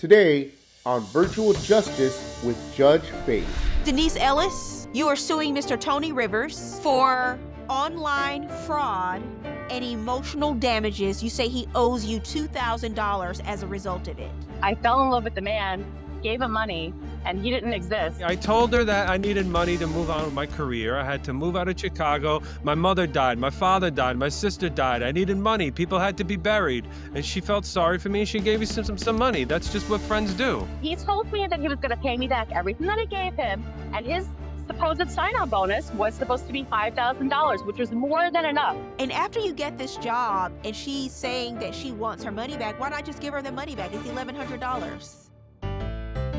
Today on Virtual Justice with Judge Faith. Denise Ellis, you are suing Mr. Tony Rivers for online fraud and emotional damages. You say he owes you $2,000 as a result of it. I fell in love with the man, gave him money, and he didn't exist. I told her that I needed money to move on with my career. I had to move out of Chicago. My mother died. My father died. My sister died. I needed money. People had to be buried. And she felt sorry for me and she gave me some money. That's just what friends do. He told me that he was going to pay me back everything that I gave him, and his supposed sign-on bonus was supposed to be $5,000, which was more than enough. And after you get this job and she's saying that she wants her money back, why not just give her the money back? It's $1,100.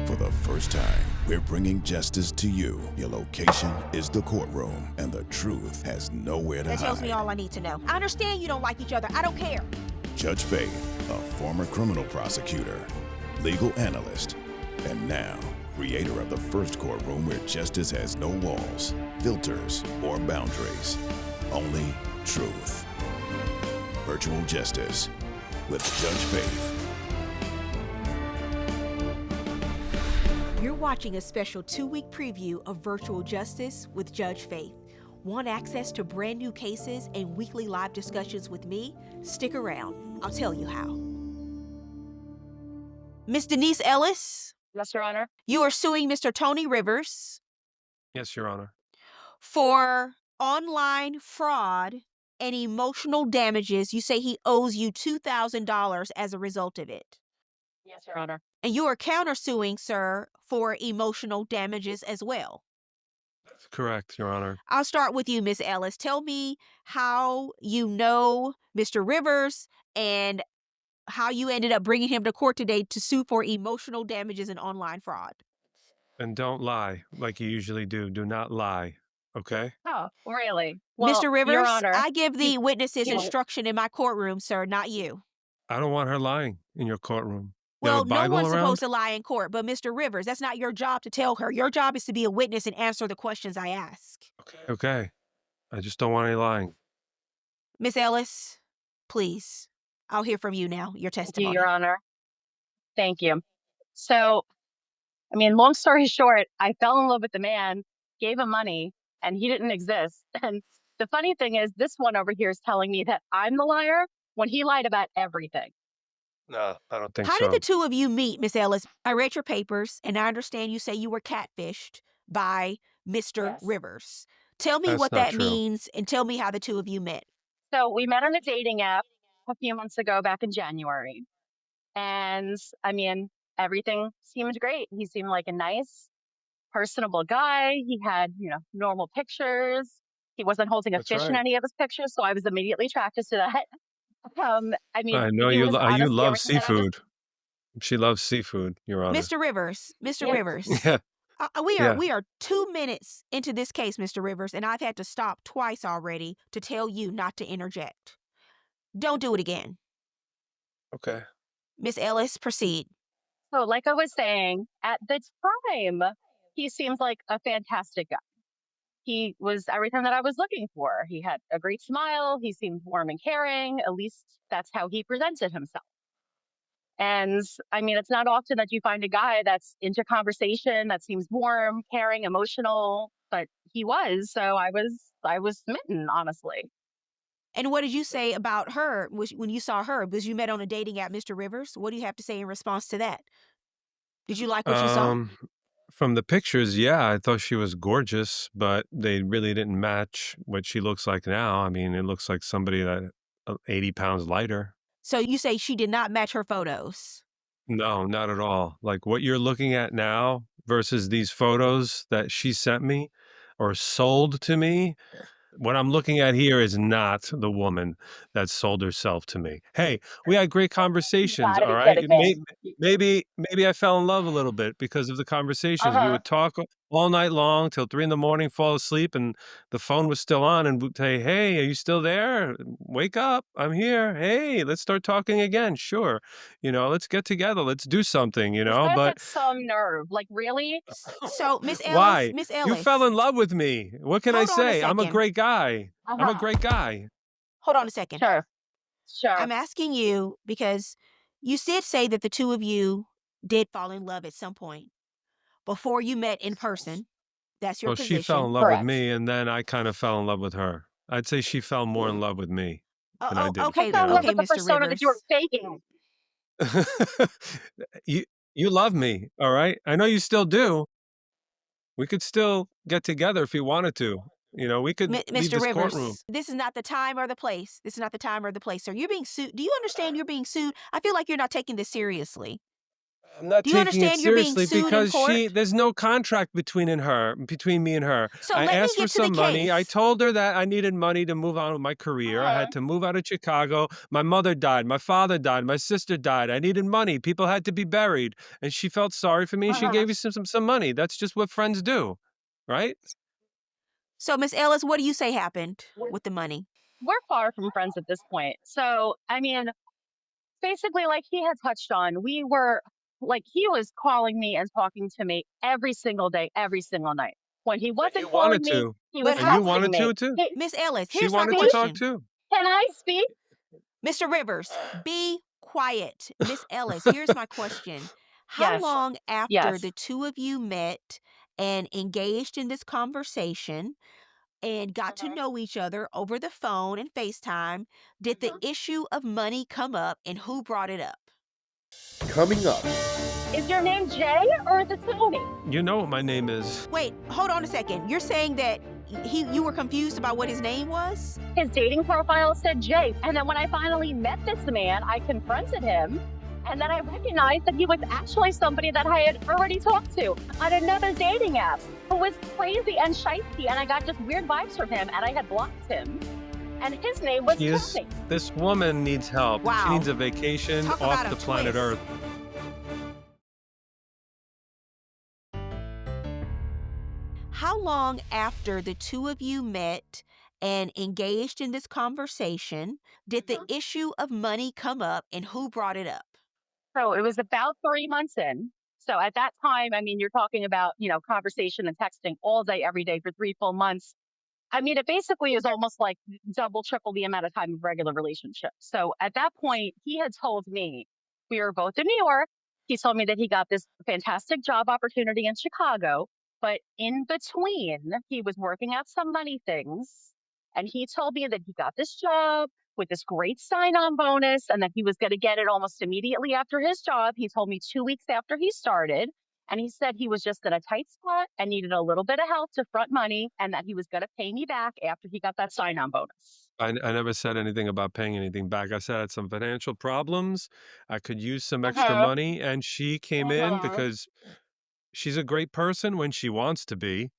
For the first time, we're bringing justice to you. Your location is the courtroom, and the truth has nowhere to hide. That tells me all I need to know. I understand you don't like each other. I don't care. Judge Faith, a former criminal prosecutor, legal analyst, and now creator of the first courtroom where justice has no walls, filters, or boundaries. Only truth. Virtual Justice with Judge Faith. You're watching a special 2-week preview of Virtual Justice with Judge Faith. Want access to brand new cases and weekly live discussions with me? Stick around. I'll tell you how. Miss Denise Ellis, Yes, Your Honor. you are suing Mr. Tony Rivers Yes, Your Honor. for online fraud and emotional damages. You say he owes you $2,000 as a result of it. Yes, Your Honor. And you are countersuing, sir, for emotional damages as well. That's correct, Your Honor. I'll start with you, Miss Ellis. Tell me how you know Mr. Rivers and how you ended up bringing him to court today to sue for emotional damages and online fraud. And don't lie like you usually do. Do not lie, okay? Oh, really? Well, Mr. Rivers, Your Honor, I give the witnesses you know- instruction in my courtroom, sir, not you. I don't want her lying in your courtroom. You Well, have a no Bible one's around? supposed to lie in court, but Mr. Rivers, that's not your job to tell her. Your job is to be a witness and answer the questions I ask. Okay. I just don't want any lying. Miss Ellis, please. I'll hear from you now, your Thank you, testimony. Your Honor. Thank you. So, long story short, I fell in love with the man, gave him money, and he didn't exist. And the funny thing is, this one over here is telling me that I'm the liar when he lied about everything. No, I don't think How so. did the two of you meet, Miss Ellis? I read your papers, and I understand you say you were catfished by Mr. Yes. Rivers. Tell me That's what not that true. means, and tell me how the two of you met. So we met on a dating app a few months ago, back in January. And everything seemed great. He seemed like a nice, personable guy. He had, normal pictures. He wasn't holding a That's fish in right. any of his pictures, so I was immediately attracted to that. I know he you was you honestly love everything that I seafood. She loves seafood, Your Honor. Mr. Rivers, Mr. Yeah. Rivers. Yeah. Yeah. We are 2 minutes into this case, Mr. Rivers, and I've had to stop twice already to tell you not to interject. Don't do it again. Okay. Miss Ellis, proceed. So, like I was saying, at the time, he seems like a fantastic guy. He was everything that I was looking for. He had a great smile. He seemed warm and caring. At least that's how he presented himself. And it's not often that you find a guy that's into conversation, that seems warm, caring, emotional, but he was. So I was smitten, honestly. And what did you say about her when you saw her? Because you met on a dating app, Mr. Rivers. What do you have to say in response to that? Did you like what you saw? From the pictures, yeah, I thought she was gorgeous, but they really didn't match what she looks like now. It looks like somebody that 80 pounds lighter. So you say she did not match her photos. No, not at all. Like what you're looking at now versus these photos that she sent me or sold to me. What I'm looking at here is not the woman that sold herself to me. Hey, we had great conversations, Gotta be all right? kidding me. Maybe I fell in love a little bit because of the conversations. We Uh-huh. would talk all night long till 3 a.m, fall asleep, and the phone was still on, and we'd say, "Hey, are you still there? Wake up, I'm here. Hey, let's start talking again. Sure, let's get together. Let's do something. This guy But had some nerve. Like, really? So Miss why? Ellis, Miss You Ellis. fell in love with me. What can I Hold on a say? I'm a second. great guy. I'm a Uh-huh. great guy. Hold on a second. Sure. I'm asking you because you did say that the two of you did fall in love at some point before you met in person. That's your Well, she fell in position. love with Correct. me, and then I kind of fell in love with her. I'd say she fell more in love with me than I Oh, did, I okay, fell in love okay, with the Mr. persona that you were Rivers. faking. You you love me, all right? I know you still do. We could still get together if you wanted to. We could leave Mr. this courtroom. Rivers, this is not the time or the place. This is not the time or the place, sir. You're being sued. Do you understand you're being sued? I feel like you're not taking this seriously. I'm not Do you taking it understand you're being seriously sued in because court? there's no contract between me and her. So I let me asked for get to the some money. I case. told her that I needed money to move on with my career. I Uh-huh. had to move out of Chicago. My mother died. My father died. My sister died. I needed money. People had to be buried. And she felt sorry for me and she Uh-huh. gave me some money. That's just what friends do, right? So, Miss Ellis, what do you say happened with the money? We're far from friends at this point. So, I mean, basically, like he had touched on, we were like, he was calling me and talking to me every single day, every single night. When he And wasn't you calling wanted me, to. he was But And you how, texting wanted me. to too. He, Miss Ellis, She here's my wanted to speak? talk question. too. Can I speak? Mr. Rivers, be quiet. Miss Ellis, here's my question. How Yes. long after Yes. the two of you met and engaged in this conversation and got to Mhm. know each other over the phone and FaceTime did the issue of money come up and who brought it up? Coming up, Is your name Jay or is it Tony? You know what my name is. Wait, hold on a second. You're saying that you were confused about what his name was? His dating profile said Jay. And then when I finally met this man, I confronted him. And then I recognized that he was actually somebody that I had already talked to on another dating app who was crazy and shifty. And I got just weird vibes from him and I had blocked him. And his name was Tony. This woman needs help. She Wow. needs a vacation Talk off about the a planet twist. Earth. How long after the two of you met and engaged in this conversation did the issue of money come up and who brought it up? So it was about 3 months in. So at that time, I mean, you're talking about, conversation and texting all day, every day for 3 full months. I mean, it basically is almost like double, triple the amount of time of regular relationship. So at that point, he had told me we were both in New York. He told me that he got this fantastic job opportunity in Chicago, but in between, he was working out some money things. And he told me that he got this job with this great sign on bonus and that he was going to get it almost immediately after his job. He told me 2 weeks after he started. And he said he was just in a tight spot and needed a little bit of help to front money and that he was going to pay me back after he got that sign on bonus. I never said anything about paying anything back. I said I had some financial problems. I could use some extra Uh-huh. money. And she came in Uh-huh. because she's a great person when she wants to be.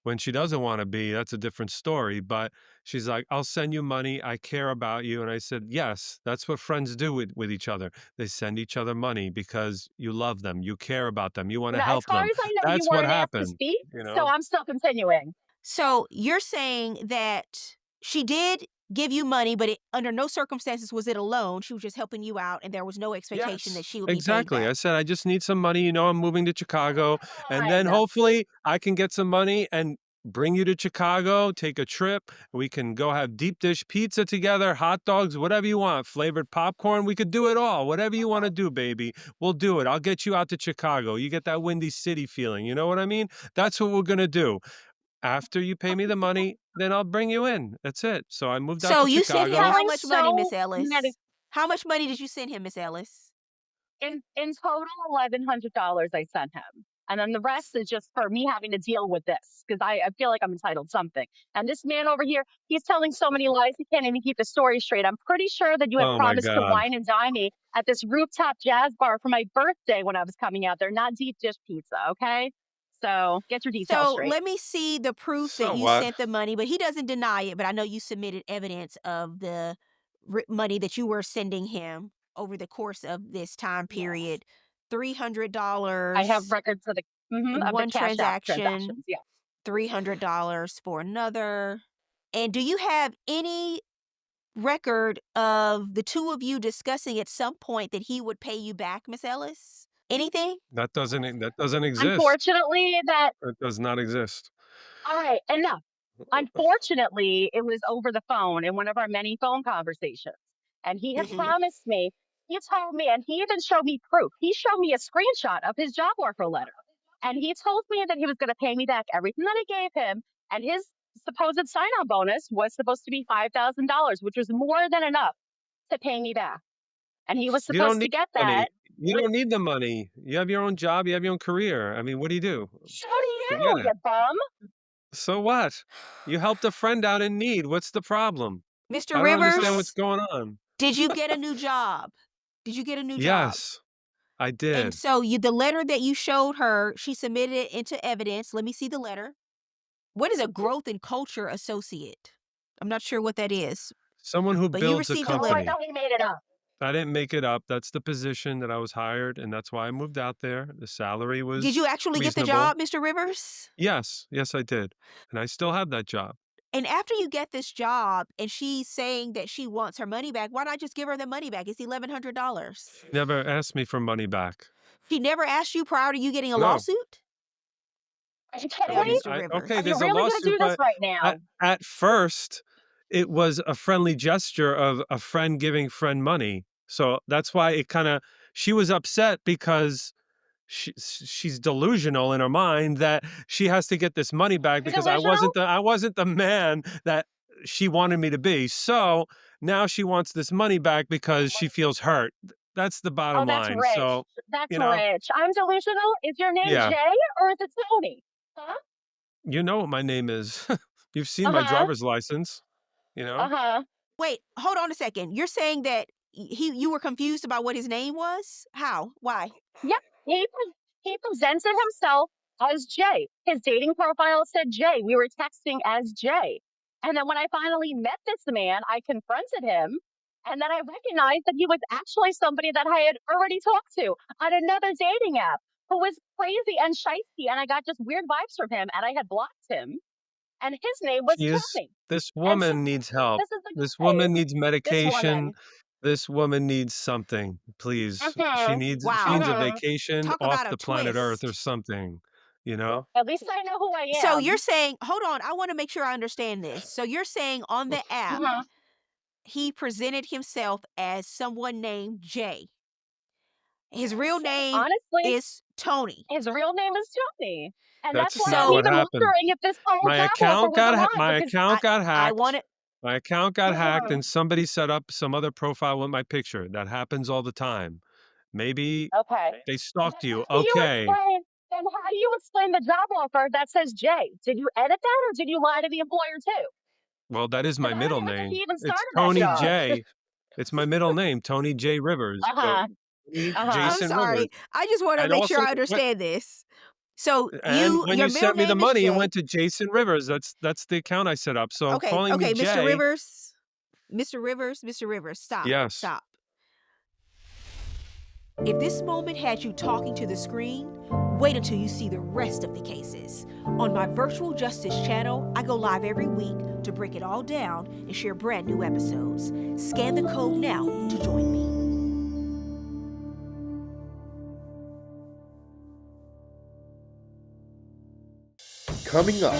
When she doesn't want to be, that's a different story. But she's like, I'll send you money. I care about you. And I said, yes, that's what friends do with each other. They send each other money because you love them. You care about them. You want to As help far them. as I know, you That's what weren't asked to happened, speak, you so know? I'm still continuing. So you're saying that she did give you money, but under no circumstances was it a loan. She was just helping you out, and there was no expectation that Yes, she would be paid exactly. I back. said, I just need some money. I'm moving to Chicago. And then Fine. hopefully I can get some money and bring you to Chicago, take a trip. We can go have deep dish pizza together, hot dogs, whatever you want, flavored popcorn. We could do it all. Whatever you want to do, baby, we'll do it. I'll get you out to Chicago. You get that Windy City feeling. You know what I mean? That's what we're going to do. After you pay me the money, then I'll bring you in. That's it. So I moved out So to you sent He's him Chicago. how telling much money, Miss so many. Ellis? How much money did you send him, Miss Ellis? In total, $1,100 I sent him. And then the rest is just for me having to deal with this because I feel like I'm entitled something. And this man over here, he's telling so many lies, he can't even keep the story straight. I'm pretty sure that you had Oh my promised to God. wine and dine me at this rooftop jazz bar for my birthday when I was coming out there, not deep dish pizza. Okay. So get your details So straight. let me see the proof that So you what? sent the money, but he doesn't deny it. But I know you submitted evidence of the money that you were sending him over the course of this time Yes. period. Three hundred I have dollars records in of the one Cash App transaction, transactions. Yeah. $300 for another. And do you have any record of the two of you discussing at some point that he would pay you back, Miss Ellis? Anything? That doesn't exist. Unfortunately, that It does not exist. all right, enough. Unfortunately, it was over the phone in one of our many phone conversations. And he had Hmm. promised me He told me, and he even showed me proof. He showed me a screenshot of his job offer letter. And he told me that he was going to pay me back everything that I gave him. And his supposed sign on bonus was supposed to be $5,000, which was more than enough to pay me back. And he was You don't supposed to need get money. that. You don't need the money. You have your own job. You have your own career. I mean, what do you do? So do Forget you, it. you bum. So what? You helped a friend out in need. What's the problem? Mr. I don't understand what's Rivers, going on. did you get a new job? Did you get a new job? Yes, I And did. so the letter that you showed her, she submitted it into evidence. Let me see the letter. What is a growth and culture associate? I'm not sure what that is, Someone who but you builds a received a Oh, I letter. company. thought we made it up. I didn't make it up. That's the position that I was hired, and that's why I moved out there. The salary was Did you actually get the reasonable. job, Mr. Rivers? Yes, I did. And I still have that job. And after you get this job and she's saying that she wants her money back, why not just give her the money back? It's $1,100. Never asked me for money back. She never asked you prior to you getting a No. lawsuit? Are you kidding Now, me? Mr. Rivers. Okay, Are you there's a really going to lawsuit, do this but right now? at first, it was a friendly gesture of a friend giving friend money. So that's why it kind of, she was upset because she's delusional in her mind that she has to get this money back You're because delusional? I wasn't the man that she wanted me to be. So now she wants this money back because she feels hurt. That's the Oh, bottom that's line. rich. So, That's you know, rich. I'm delusional. Is your name yeah, Jay or is it Tony? Huh? you know what my name is. You've seen my Uh-huh. driver's license, you know? Uh-huh. Wait, hold on a second. You're saying that you were confused about what his name was? How? Why? Yep. He presented himself as Jay. His dating profile said Jay. We were texting as Jay. And then when I finally met this man, I confronted him. And then I recognized that he was actually somebody that I had already talked to on another dating app who was crazy and shifty. And I got just weird vibes from him and I had blocked him. And his name was Tony. This And so woman needs help. this is the This guy, woman needs this medication. woman. This woman needs something, please. She Mm-hmm. needs Wow. a Mm-hmm. vacation Talk off about a the planet Earth or twist. something, you know? At least I know who I So am. you're saying, hold on, I want to make sure I understand this. So you're saying on the app, Mm-hmm. he presented himself as someone named Jay. His real name Honestly, is Tony. his real name is Tony. And that's That's why not I'm So what even happened. wondering if this whole job offer was a lie My because account got I want hacked. it. My account got hacked Mhm. and somebody set up some other profile with my picture. That happens all the time. Maybe Okay. they stalked you. How do you Okay. explain then how do you explain the job offer that says Jay? Did you edit that or did you lie to the employer too? Well, that is my Because I don't middle even think he name. even It's started that Tony job. J. It's my middle name, Tony J. Rivers. So Uh-huh. Tony Uh-huh. I'm Jason Rivers. sorry. I just want to And make sure also, I understand this. So and when your you middle sent me the name is money, it Jay. went to Jason Rivers. That's the account I set up. So Okay, calling me Mr. Jay, Rivers. Mr. Rivers, stop. yes. Stop. If this moment had you talking to the screen, wait until you see the rest of the cases. On my Virtual Justice channel, I go live every week to break it all down and share brand new episodes. Scan the code now to join me. Coming up,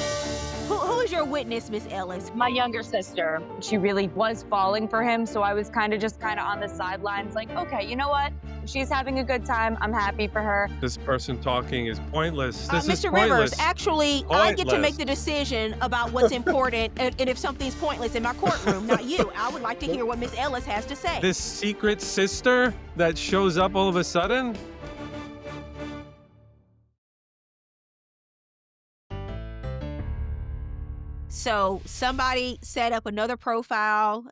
Who is your witness, Miss Ellis? My younger sister. She really was falling for him, so I was kind of on the sidelines like, okay, you know what? She's having a good time. I'm happy for her. This person talking is pointless. This is Mr. pointless. Rivers, actually, I get to Pointless. make the decision about what's important and if something's pointless in my courtroom, not you. I would like to hear what Miss Ellis has to say. This secret sister that shows up all of a sudden? So somebody set up another profile,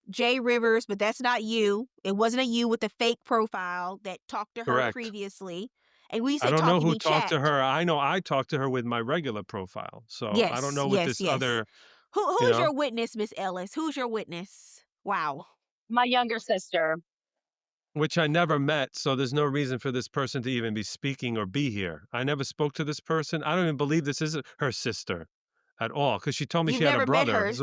Jay Rivers, but that's not you. It wasn't a you with a fake profile that talked to her Correct. previously. And we I said don't know talk, you who mean talked to chat. her. I know I talked to her with my regular profile. So I don't know what this Yes. other, Who you is know. your witness, Miss Ellis? Who's your witness? Wow. My younger sister. Which I never met, so there's no reason for this person to even be speaking or be here. I never spoke to this person. I don't even believe this is her sister at all, because she told me You've she had a never met brother. her.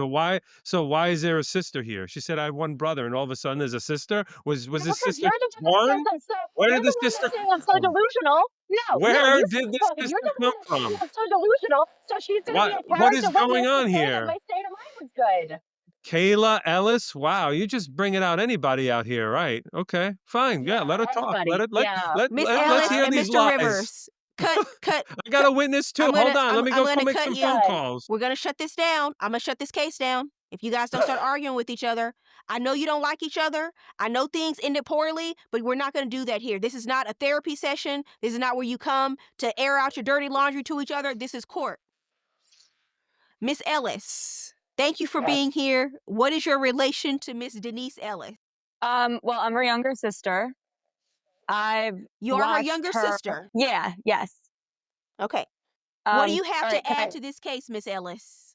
So why is there a sister here? She said I have one brother, and all of a sudden there's a sister. Was No, this because sister you're the one born? that says so. Where You're did the this one sister that's saying come I'm so from? delusional. No, Where you did this stop talking. You're sister the come one that's saying from? I'm so delusional. So she's going to be a What is character going witness to on say that here? my state of mind was good. Kayla Ellis? Wow, you just bringing out anybody out here, right? Okay, fine. Yeah, let Yeah, her talk. Let anybody. it Yeah. Miss let's Ellis Uh, hear and these Mr. lies. Rivers. Cut, cut, I got cut. a witness too. Hold on. Let me I'm go gonna make cut some you. phone calls. We're gonna shut this down. I'm gonna shut this case down. If you guys don't start arguing with each other, I know you don't like each other. I know things ended poorly, but we're not gonna do that here. This is not a therapy session. This is not where you come to air out your dirty laundry to each other. This is court. Miss Ellis, thank you for yes. being here. What is your relation to Miss Denise Ellis? Well, I'm her younger sister. I've You are her watched younger her. sister. Yeah, yes. Okay. What do you All have right, to add to this case, Miss Ellis?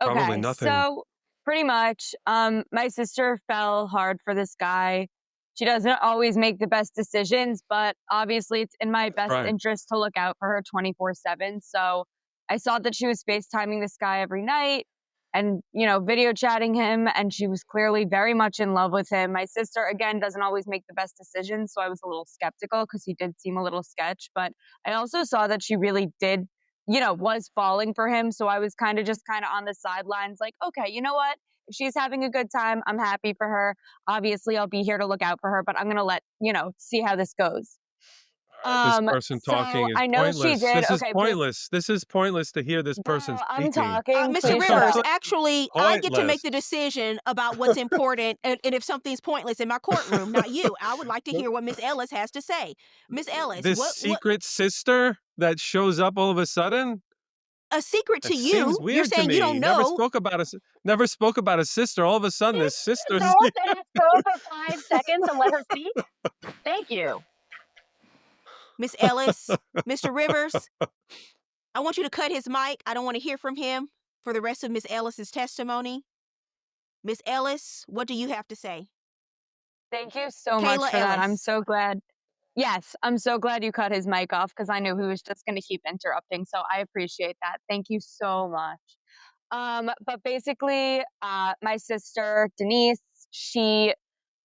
Probably okay, nothing. so pretty much, my sister fell hard for this guy. She doesn't always make the best decisions, but obviously it's in my best Right. interest to look out for her 24/7. So I saw that she was FaceTiming this guy every night and, video chatting him, and she was clearly very much in love with him. My sister, again, doesn't always make the best decisions, so I was a little skeptical because he did seem a little sketch, but I also saw that she really did was falling for him. So I was kind of on the sidelines, like, okay, you know what? If she's having a good time, I'm happy for her. Obviously, I'll be here to look out for her, but I'm gonna see how this goes. This person So talking is I know she pointless. did. This is Okay, pointless. This is pointless to hear this person girl, I'm speaking. talking. Mr. Please shut Rivers, up. actually, I get to make Pointless. the decision about what's important and if something's pointless in my courtroom, not you. I would like to hear what Miss Ellis has to say. Miss Ellis, This what secret sister that shows up all of a sudden? a secret to It you? seems You're weird to saying you me. don't know. Never spoke about a sister. All of a sudden, this Can you sister's go and go for 5 seconds and let her speak? Thank you. Miss Ellis, Mr. Rivers, I want you to cut his mic. I don't want to hear from him for the rest of Miss Ellis's testimony. Miss Ellis, what do you have to say? Thank you so much Kayla for that. I'm Ellis. so glad. Yes, I'm so glad you cut his mic off because I knew he was just going to keep interrupting. So I appreciate that. Thank you so much. But basically, my sister Denise, she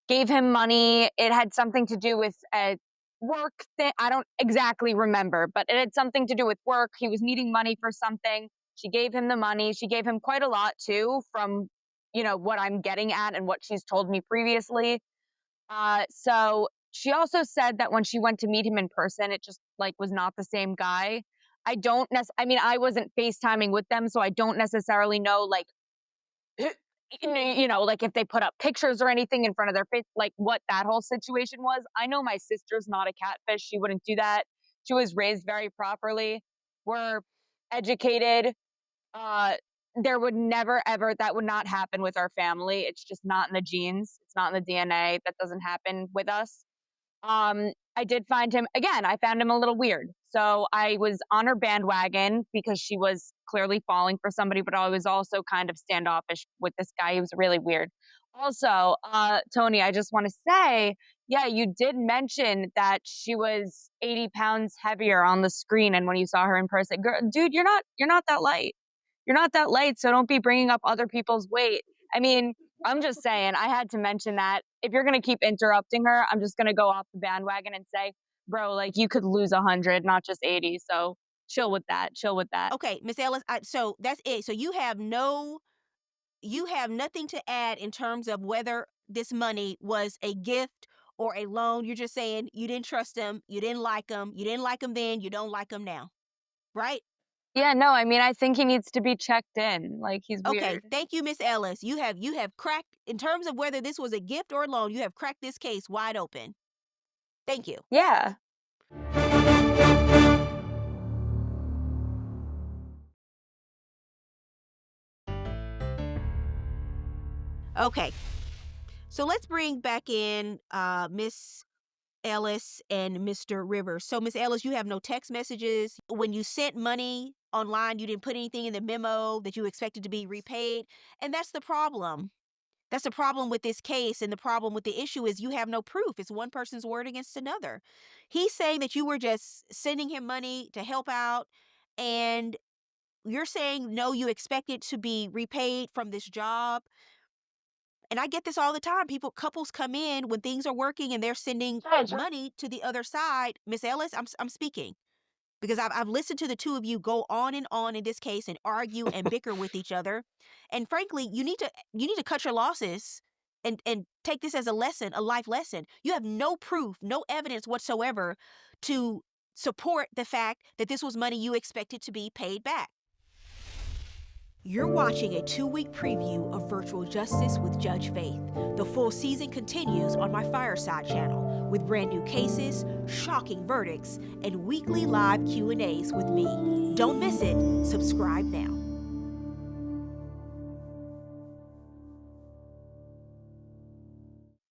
gave him money. It had something to do with a work thing. I don't exactly remember, but it had something to do with work. He was needing money for something. She gave him the money. She gave him quite a lot too, from what I'm getting at and what she's told me previously. So she also said that when she went to meet him in person, it just like was not the same guy. I mean, I wasn't FaceTiming with them, so I don't necessarily know like like if they put up pictures or anything in front of their face, like what that whole situation was. I know my sister's not a catfish. She wouldn't do that. She was raised very properly. We're educated. Uh, there would never, ever, that would not happen with our family. It's just not in the genes. It's not in the DNA. That doesn't happen with us. I did find him again. I found him a little weird. So I was on her bandwagon because she was clearly falling for somebody, but I was also kind of standoffish with this guy. He was really weird. Also, Tony, I just want to say, yeah, you did mention that she was 80 pounds heavier on the screen, and when you saw her in person, girl, dude, you're not that light. You're not that light, so don't be bringing up other people's weight. I mean, I'm just saying, I had to mention that. If you're going to keep interrupting her, I'm just going to go off the bandwagon and say, bro, like you could lose 100, not just 80. So chill with that. Chill with that. Okay, Miss Ellis, so that's it. So you have nothing to add in terms of whether this money was a gift or a loan. You're just saying you didn't trust him, you didn't like him, you didn't like him then, you don't like him now. Right? Yeah, no, I mean, I think he needs to be checked in. Like he's Okay, weird. thank you, Miss Ellis. You have cracked in terms of whether this was a gift or a loan, you have cracked this case wide open. Thank you. Yeah. Okay. So let's bring back in Miss Ellis and Mr. Rivers. So, Miss Ellis, you have no text messages. When you sent money online, you didn't put anything in the memo that you expected to be repaid. And that's the problem. That's the problem with this case. And the problem with the issue is you have no proof. It's one person's word against another. He's saying that you were just sending him money to help out. And you're saying, no, you expect it to be repaid from this job. And I get this all the time. Couples come in when things are working and they're sending Judge, money to the other side. Miss Ellis, I'm speaking. because I've listened to the two of you go on in this case and argue and bicker with each other. And frankly, you need to cut your losses and take this as a lesson, a life lesson. You have no proof, no evidence whatsoever to support the fact that this was money you expected to be paid back. You're watching a 2-week preview of Virtual Justice with Judge Faith. The full season continues on my Fireside channel with brand new cases, shocking verdicts, and weekly live Q&As with me. Don't miss it. Subscribe now.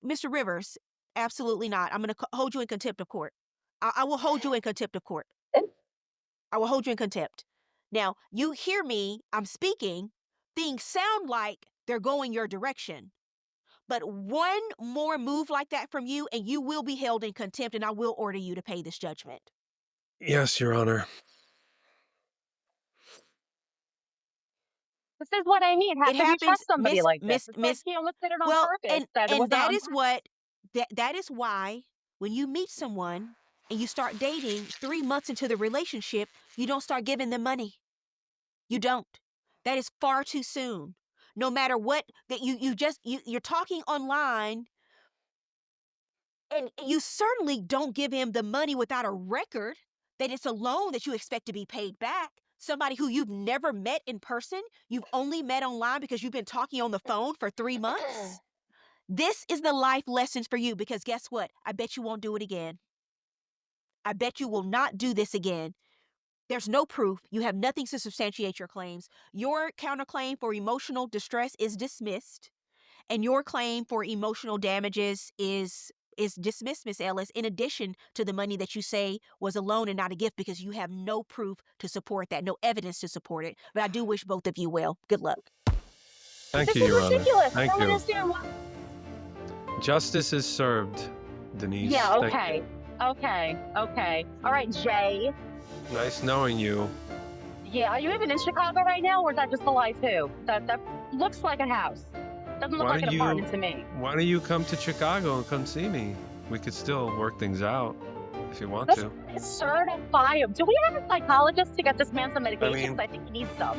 Mr. Rivers, absolutely not. I'm going to hold you in contempt of court. I will hold you in contempt of court. I will hold you in contempt. Now, you hear me, I'm speaking, things sound like they're going your direction. But one more move like that from you, and you will be held in contempt, and I will order you to pay this judgment. Yes, Your Honor. This is what I mean. How It can you trust happens, somebody like this? It's like Miss. he almost did it on Well, purpose. That it and wasn't that on is what that is why when you meet someone and you start dating 3 months into the relationship, you don't start giving them money. You don't. That is far too soon. No matter what that you're talking online, and you certainly don't give him the money without a record that it's a loan that you expect to be paid back. Somebody who you've never met in person, you've only met online because you've been talking on the phone for 3 months. This is the life lessons for you, because guess what? I bet you won't do it again. I bet you will not do this again. There's no proof. You have nothing to substantiate your claims. Your counterclaim for emotional distress is dismissed, and your claim for emotional damages is dismissed, Miss Ellis, in addition to the money that you say was a loan and not a gift, because you have no proof to support that, no evidence to support it. But I do wish both of you well. Good luck. Thank This you, is Your Honor. ridiculous. I Thank don't you. understand why. Justice is served, Denise. Yeah, Thank okay. Okay. Okay. All right, Jay. you. Nice knowing you. Yeah, are you even in Chicago right now, or is that just a lie too? That looks like a house. Doesn't look Why like an don't apartment to me. Why don't you come to Chicago and come see me? We could still work things out if you want Let's to. certify him. Do we have a psychologist to get this man some medication? mean- I think he needs some.